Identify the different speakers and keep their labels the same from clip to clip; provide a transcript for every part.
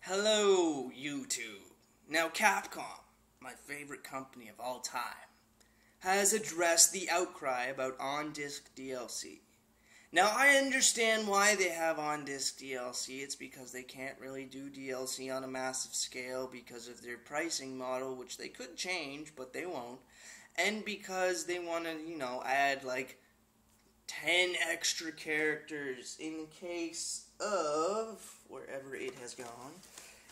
Speaker 1: Hello, YouTube. Now, Capcom, my favorite company of all time, has addressed the outcry about on-disc DLC. Now, I understand why they have on-disc DLC. It's because they can't really do DLC on a massive scale because of their pricing model, which they could change, but they won't. And because they want to, add like 10 extra characters in the case of wherever it has gone.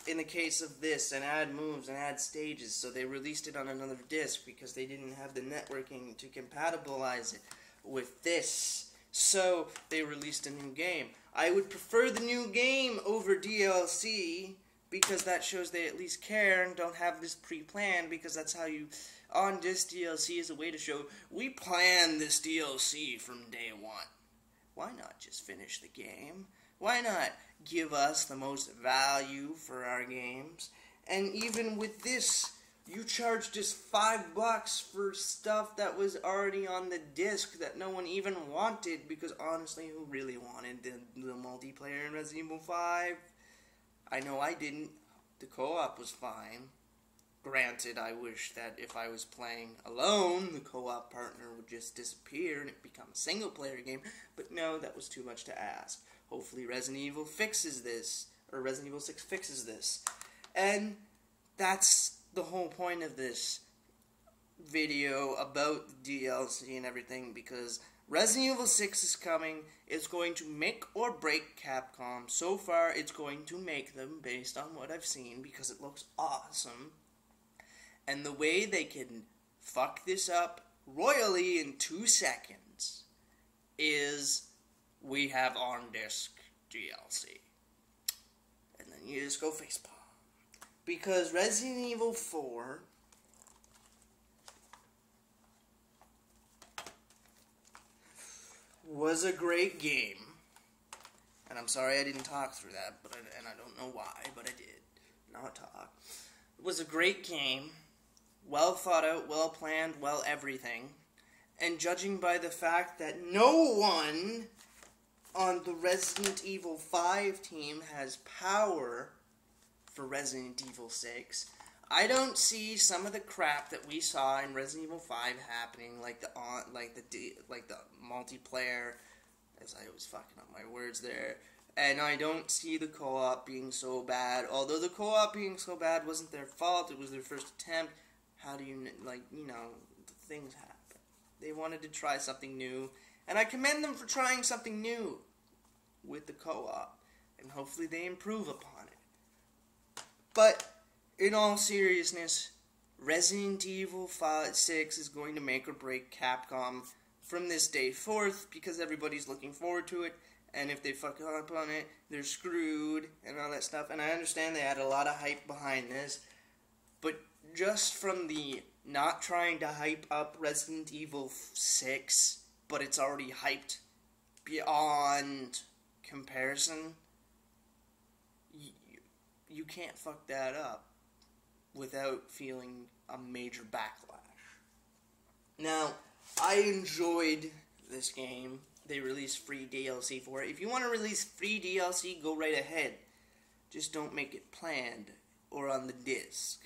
Speaker 1: In the case of this, and add moves and add stages, so they released it on another disc because they didn't have the networking to compatibilize it with this. So they released a new game. I would prefer the new game over DLC because that shows they at least care and don't have this pre-planned, because that's how you on disc DLC is a way to show we planned this DLC from day one. Why not just finish the game? Why not give us the most value for our games? And even with this, you charged us $5 for stuff that was already on the disc that no one even wanted, because honestly, who really wanted the multiplayer in Resident Evil 5? I know I didn't. The co-op was fine. Granted, I wish that if I was playing alone, the co-op partner would just disappear and it become a single-player game, but no, that was too much to ask. Hopefully Resident Evil fixes this, or Resident Evil 6 fixes this. And that's the whole point of this video about the DLC and everything, because Resident Evil 6 is coming. It's going to make or break Capcom. So far, it's going to make them based on what I've seen, because it looks awesome. And the way they can fuck this up royally in 2 seconds is we have on-disc DLC. And then you just go facepalm. Because Resident Evil 4 was a great game. And I'm sorry I didn't talk through that, and I don't know why, but I did not talk. It was a great game. Well thought out, well planned, well everything. And judging by the fact that no one on the Resident Evil 5 team has power for Resident Evil 6, I don't see some of the crap that we saw in Resident Evil 5 happening, like the multiplayer, as I was fucking up my words there. And I don't see the co-op being so bad. Although the co-op being so bad wasn't their fault, it was their first attempt. How do you, things happen. They wanted to try something new, and I commend them for trying something new with the co-op, and hopefully they improve upon it. But, in all seriousness, Resident Evil 6 is going to make or break Capcom from this day forth, because everybody's looking forward to it, and if they fuck up on it, they're screwed, and all that stuff. And I understand they had a lot of hype behind this, but just from the not trying to hype up Resident Evil 6, but it's already hyped beyond comparison, you can't fuck that up without feeling a major backlash. Now, I enjoyed this game. They released free DLC for it. If you want to release free DLC, go right ahead. Just don't make it planned or on the disc.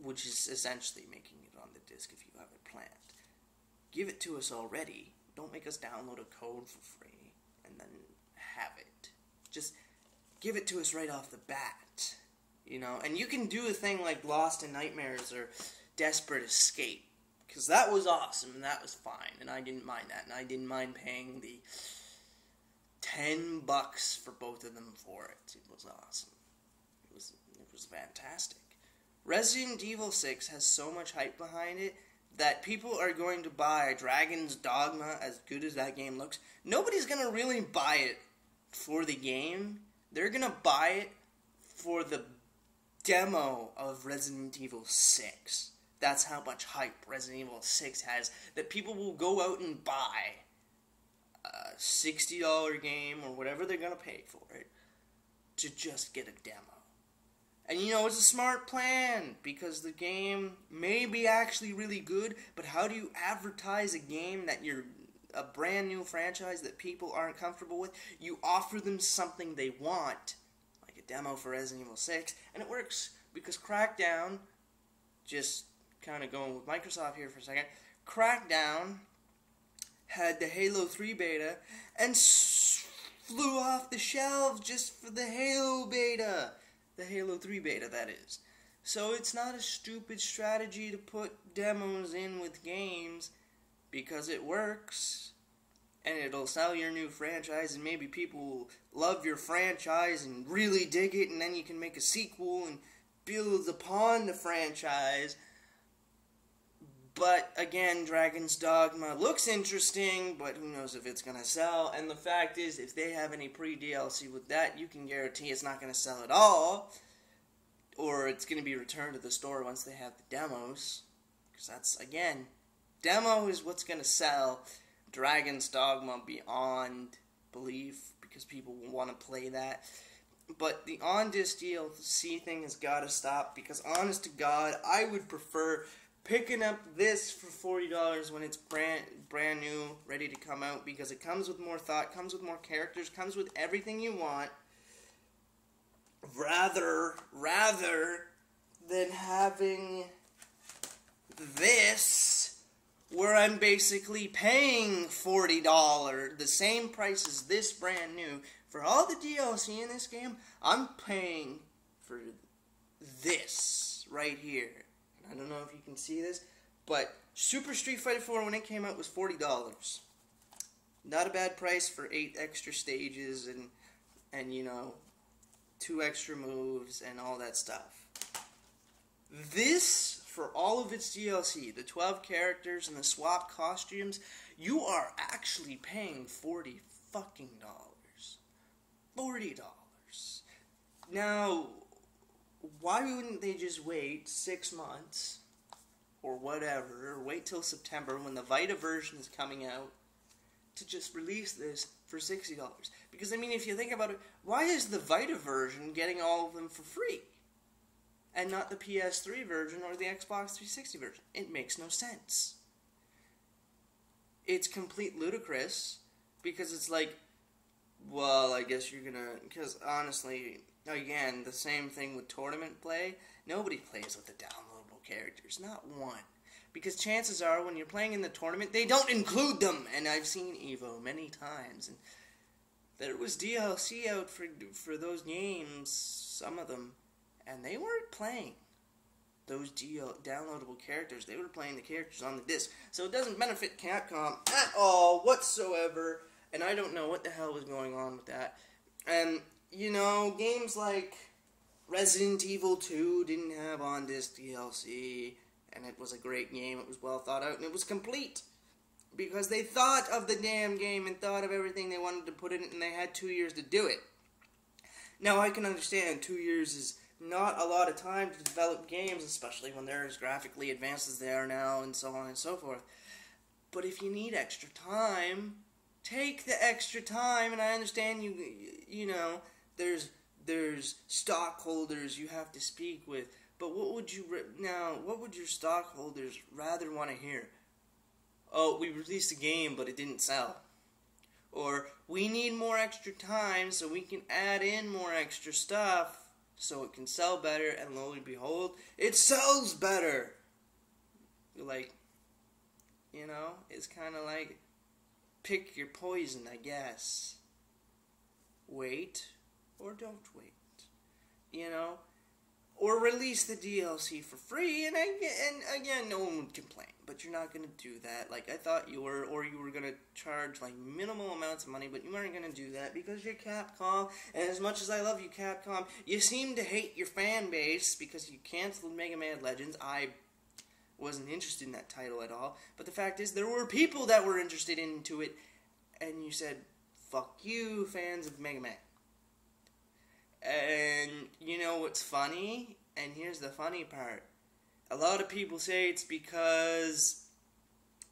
Speaker 1: Which is essentially making it on the disc if you have it planned. Give it to us already. Don't make us download a code for free and then have it. Just give it to us right off the bat. And you can do a thing like Lost in Nightmares or Desperate Escape, because that was awesome and that was fine, and I didn't mind that, and I didn't mind paying the $10 for both of them for it. It was awesome. It was fantastic. Resident Evil 6 has so much hype behind it that people are going to buy Dragon's Dogma, as good as that game looks. Nobody's going to really buy it for the game. They're going to buy it for the demo of Resident Evil 6. That's how much hype Resident Evil 6 has, that people will go out and buy a $60 game or whatever they're going to pay for it to just get a demo. And it's a smart plan, because the game may be actually really good, but how do you advertise a game that you're a brand new franchise that people aren't comfortable with? You offer them something they want, like a demo for Resident Evil 6, and it works because Crackdown, just kind of going with Microsoft here for a second, Crackdown had the Halo 3 beta and flew off the shelves just for the Halo beta. The Halo 3 beta, that is. So it's not a stupid strategy to put demos in with games because it works. And it'll sell your new franchise, and maybe people will love your franchise and really dig it, and then you can make a sequel and build upon the franchise. But again, Dragon's Dogma looks interesting, but who knows if it's going to sell. And the fact is, if they have any pre-DLC with that, you can guarantee it's not going to sell at all. Or it's going to be returned to the store once they have the demos. Because that's, again, demo is what's going to sell. Dragon's Dogma beyond belief, because people will want to play that. But the on-disc DLC thing has got to stop, because honest to God, I would prefer picking up this for $40 when it's brand new, ready to come out, because it comes with more thought, comes with more characters, comes with everything you want, rather than having this, where I'm basically paying $40, the same price as this brand new. For all the DLC in this game, I'm paying for this right here. I don't know if you can see this, but Super Street Fighter 4 when it came out was $40. Not a bad price for 8 extra stages and you know, 2 extra moves and all that stuff. This, for all of its DLC, the 12 characters and the swap costumes, you are actually paying $40 fucking dollars. $40. Now, why wouldn't they just wait 6 months or whatever, or wait till September when the Vita version is coming out to just release this for $60? Because, I mean, if you think about it, why is the Vita version getting all of them for free and not the PS3 version or the Xbox 360 version? It makes no sense. It's complete ludicrous, because it's like, well, I guess you're gonna, because honestly, again, the same thing with tournament play. Nobody plays with the downloadable characters, not one. Because chances are, when you're playing in the tournament, they don't include them. And I've seen EVO many times, and there was DLC out for those games, some of them, and they weren't playing those downloadable characters. They were playing the characters on the disc. So it doesn't benefit Capcom at all whatsoever, and I don't know what the hell was going on with that. And, you know, games like Resident Evil 2 didn't have on-disc DLC, and it was a great game. It was well thought out, and it was complete, because they thought of the damn game and thought of everything they wanted to put in it, and they had 2 years to do it. Now, I can understand 2 years is not a lot of time to develop games, especially when they're as graphically advanced as they are now, and so on and so forth. But if you need extra time, take the extra time. And I understand you know, there's stockholders you have to speak with. But what would your stockholders rather want to hear? Oh, we released a game, but it didn't sell. Or, we need more extra time so we can add in more extra stuff so it can sell better, and lo and behold, it sells better. Like, you know, it's kind of like, pick your poison, I guess. Wait, or don't wait. You know? Or release the DLC for free, and again, no one would complain. But you're not going to do that like I thought you were, or you were going to charge like minimal amounts of money, but you weren't going to do that because you're Capcom, and as much as I love you, Capcom, you seem to hate your fan base because you canceled Mega Man Legends. I wasn't interested in that title at all, but the fact is, there were people that were interested into it, and you said, fuck you, fans of Mega Man. And you know what's funny? And here's the funny part. A lot of people say it's because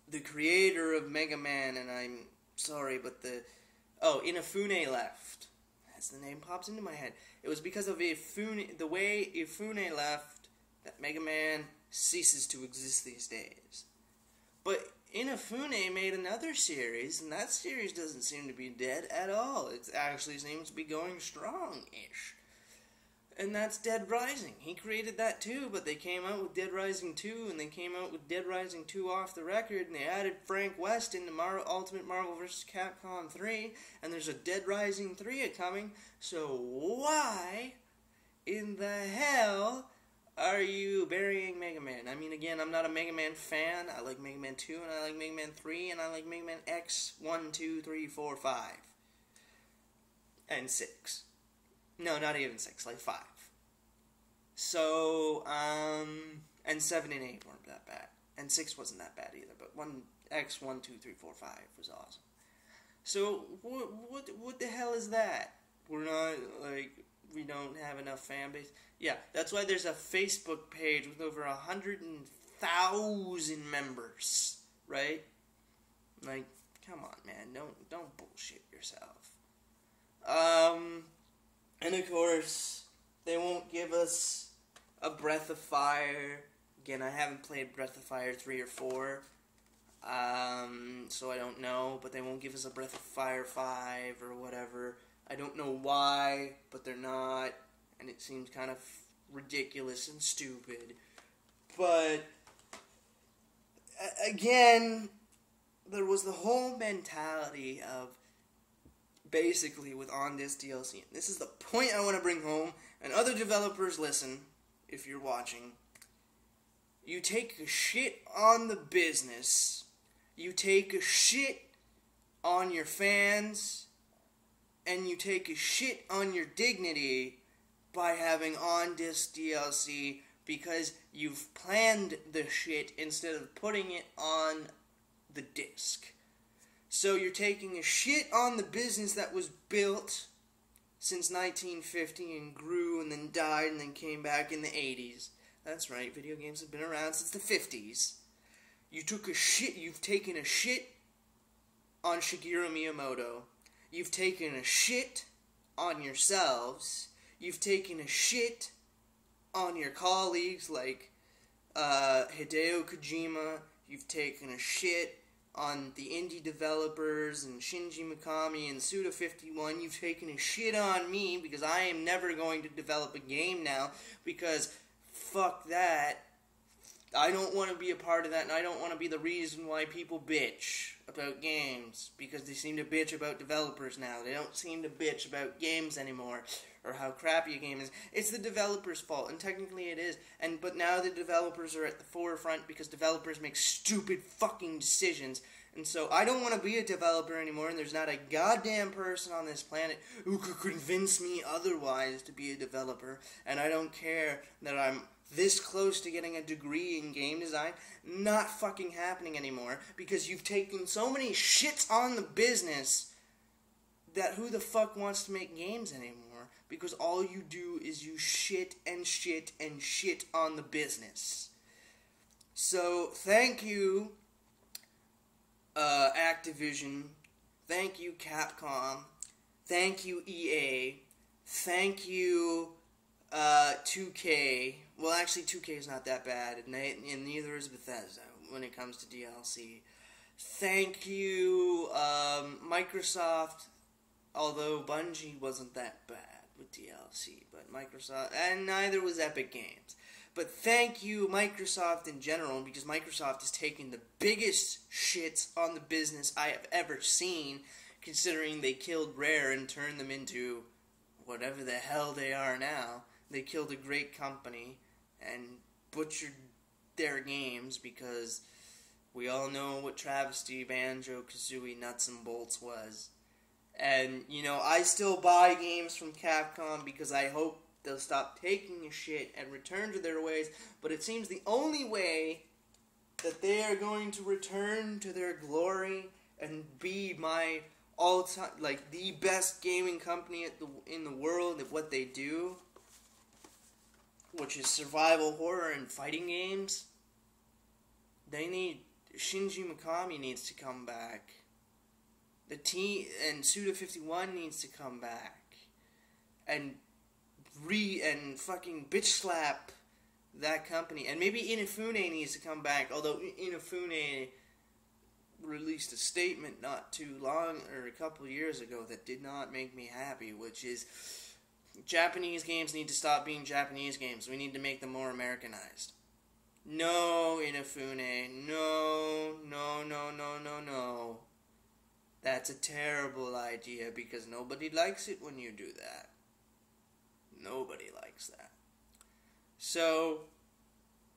Speaker 1: the creator of Mega Man, and I'm sorry, but Inafune left. As the name pops into my head. It was because of the way Inafune left that Mega Man ceases to exist these days. But Inafune made another series, and that series doesn't seem to be dead at all. It actually seems to be going strong-ish. And that's Dead Rising. He created that too, but they came out with Dead Rising 2, and they came out with Dead Rising 2 off the record, and they added Frank West into Ultimate Marvel vs. Capcom 3, and there's a Dead Rising 3 coming, so why in the hell are you burying Mega Man? I mean, again, I'm not a Mega Man fan. I like Mega Man 2, and I like Mega Man 3, and I like Mega Man X 1, 2, 3, 4, 5, and 6. No, not even 6, like 5. So, and 7 and 8 weren't that bad. And 6 wasn't that bad either, but X 1, 2, 3, 4, 5 was awesome. So, what the hell is that? We're not, like, we don't have enough fan base? Yeah, that's why there's a Facebook page with over 100,000 members, right? Like, come on, man, don't bullshit yourself. And of course, they won't give us a Breath of Fire. Again, I haven't played Breath of Fire 3 or 4, so I don't know, but they won't give us a Breath of Fire 5 or whatever. I don't know why, but they're not, and it seems kind of ridiculous and stupid. But, again, there was the whole mentality of, basically, with on this DLC, and this is the point I want to bring home, and other developers listen, if you're watching. You take a shit on the business, you take a shit on your fans, and you take a shit on your dignity by having on-disc DLC because you've planned the shit instead of putting it on the disc. So you're taking a shit on the business that was built since 1950 and grew and then died and then came back in the 80s. That's right, video games have been around since the 50s. You've taken a shit on Shigeru Miyamoto. You've taken a shit on yourselves. You've taken a shit on your colleagues like Hideo Kojima. You've taken a shit on the indie developers and Shinji Mikami and Suda51. You've taken a shit on me because I am never going to develop a game now because fuck that. I don't want to be a part of that, and I don't want to be the reason why people bitch about games, because they seem to bitch about developers now. They don't seem to bitch about games anymore, or how crappy a game is. It's the developer's fault, and technically it is. But now the developers are at the forefront because developers make stupid fucking decisions. And so I don't want to be a developer anymore, and there's not a goddamn person on this planet who could convince me otherwise to be a developer. And I don't care that I'm this close to getting a degree in game design. Not fucking happening anymore, because you've taken so many shits on the business that who the fuck wants to make games anymore? Because all you do is you shit and shit and shit on the business. So, thank you, Activision. Thank you, Capcom. Thank you, EA. Thank you, 2K. Well, actually, 2K is not that bad, and neither is Bethesda when it comes to DLC. Thank you, Microsoft, although Bungie wasn't that bad with DLC, but Microsoft, and neither was Epic Games. But thank you, Microsoft in general, because Microsoft is taking the biggest shits on the business I have ever seen, considering they killed Rare and turned them into whatever the hell they are now. They killed a great company and butchered their games because we all know what travesty Banjo-Kazooie Nuts and Bolts was. And, you know, I still buy games from Capcom because I hope they'll stop taking a shit and return to their ways, but it seems the only way that they are going to return to their glory and be my all-time, like, the best gaming company in the world at what they do, which is survival horror and fighting games. Shinji Mikami needs to come back. The team and Suda51 needs to come back. And fucking bitch slap that company. And maybe Inafune needs to come back, although Inafune released a statement not too long, or a couple years ago, that did not make me happy, which is, Japanese games need to stop being Japanese games. We need to make them more Americanized. No, Inafune. No, no, no, no, no, no. That's a terrible idea because nobody likes it when you do that. Nobody likes that. So,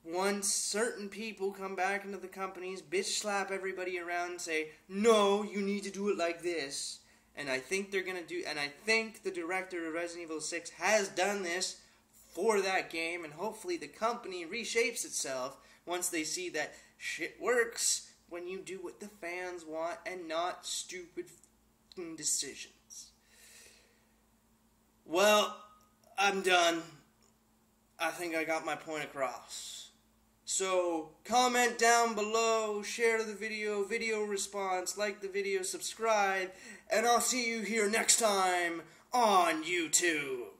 Speaker 1: once certain people come back into the companies, bitch slap everybody around and say, no, you need to do it like this. And I think they're going to do, and I think the director of Resident Evil 6 has done this for that game, and hopefully the company reshapes itself once they see that shit works when you do what the fans want and not stupid f***ing decisions. Well, I'm done. I think I got my point across. So, comment down below, share the video response, like the video, subscribe, and I'll see you here next time on YouTube.